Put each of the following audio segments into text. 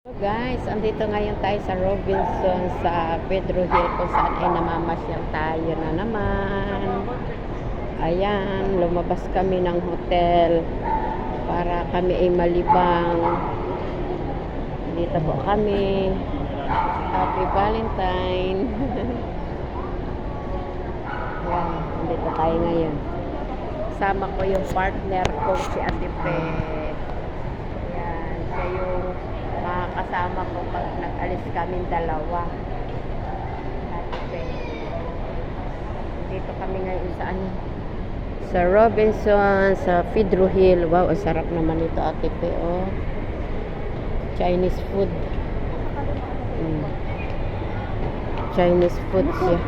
So guys, andito ngayon tayo sa Robinson sa Pedro Hill kung saan ay namamasyal tayo na naman. Ayan, lumabas kami ng hotel para kami ay malibang. Dito po kami. Happy Valentine. Ayan, andito tayo ngayon. Kasama ko yung partner ko, si Ate Pe. Ayan, siya yung kasama ko pag nag-alis kaming dalawa. Ate Pe. Dito kami ngayon sa sa Robinson, sa Pedro Hill. Wow, ang sarap naman ito, Ate Pe, oh. Chinese food. Chinese food siya.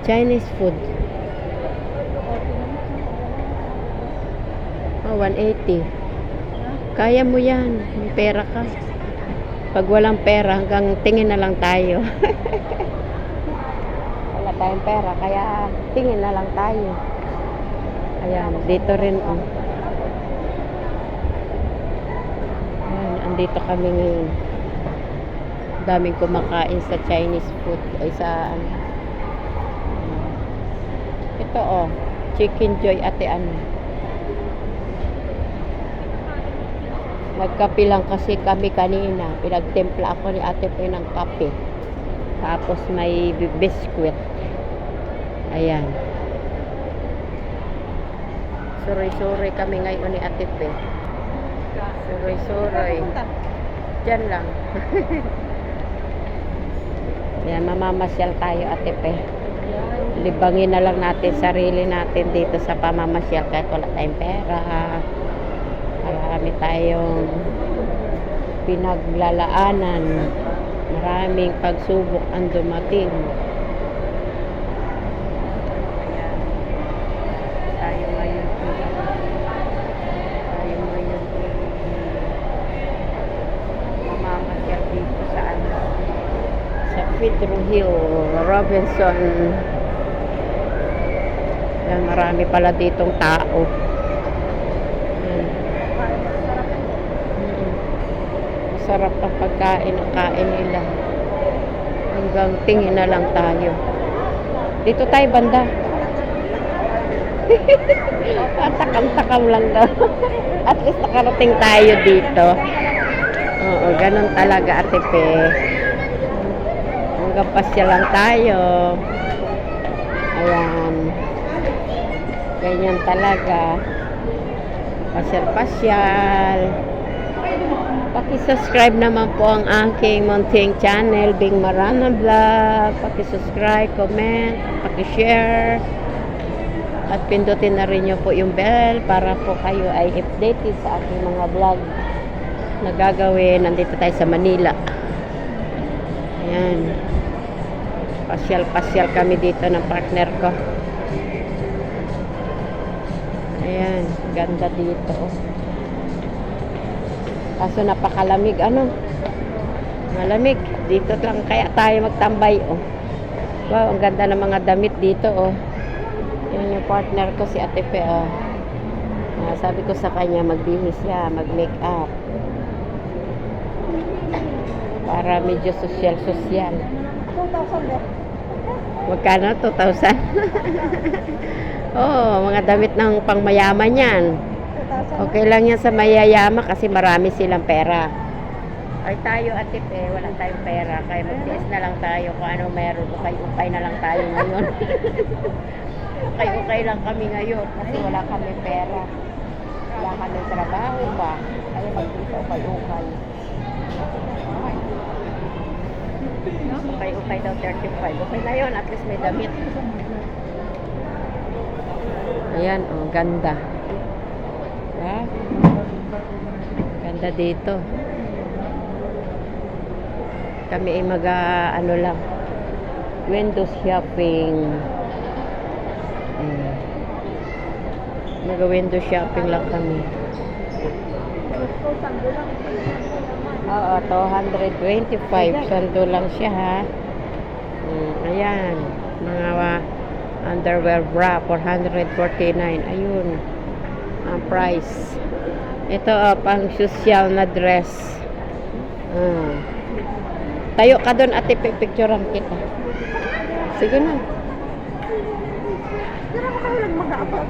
Chinese food. Oh, 180. Kaya mo yan. May pera ka. Pag walang pera, hanggang tingin na lang tayo. Wala tayong pera, kaya tingin na lang tayo. Ayan, dito rin, oh. Ayan, andito kami ngayon. Daming kumakain sa Chinese food. Ay, sa ano. Ito, oh. Chicken Joy, Ate Ano. Nagkape lang kasi kami kanina. Pinagtimpla ako ni Ate Pe ng kape. Tapos may biscuit. Ayan. Suroy-suroy kami ngayon ni Ate Pe. Suroy-suroy. Diyan lang. Ayan, mamamasyal tayo, Ate Pe. Libangin na lang natin sarili natin dito sa pamamasyal kahit wala tayong pera. Marami tayong pinaglalaanan. Maraming pagsubok ang dumating. Ayan. Tayo ngayon. Mamamasyal dito sa sa Pedro Hill, Robinson. Ayan, marami pala ditong tao. Sarap ang pagkain ng kain nila. Hanggang tingin na lang tayo. Dito tayo banda. Takam-takam lang daw. At least nakarating tayo dito. Oo, ganun talaga, Ate Pe. Hanggang pasya lang tayo. Ayan. Ganyan talaga. Pasyal-pasyal. Paki-subscribe naman po ang aking munting channel, Bing Marana Vlog. Paki-subscribe, comment, paki-share. At pindutin na rin nyo po yung bell para po kayo ay updated sa aking mga vlog na gagawin. Nandito tayo sa Manila. Ayan. Pasyal-pasyal kami dito ng partner ko. Ayan. Ganda dito, oh. Kaso napakalamig, ano? Malamig. Dito lang kaya tayo magtambay, oh. Wow, ang ganda ng mga damit dito, oh. Yan yung partner ko, si Ate Pe, oh. Sabi ko sa kanya, magbihis siya, mag-make-up. Para medyo social-social. 2,000 Magkano? 2,000? Oh, mga damit ng pangmayaman yan. Okay lang yan sa mayayama kasi marami silang pera. Ay tayo, Ate Pe, wala tayong pera. Kaya mag-test na lang tayo kung ano meron. Ukay-ukay na lang tayo ngayon. Ukay-ukay lang kami ngayon kasi wala kami pera. Wala kami trabaho ba. Kaya mag-test ukay-ukay. Ukay-ukay daw 35. Okay na yun, at least may damit. Ayan, oh, ganda. Ha? Ganda dito. Kami ay ano lang, window shopping. Mag-window shopping lang kami. Oo, 225. Sando lang siya, ha. Ayan. Mga underwear bra, 449. Ayun. Ang price. Ito, pang social na dress. Ah. Tayo ka doon, ate, picturean kita. Sige na. Pero ako kayo lang mag-aabot.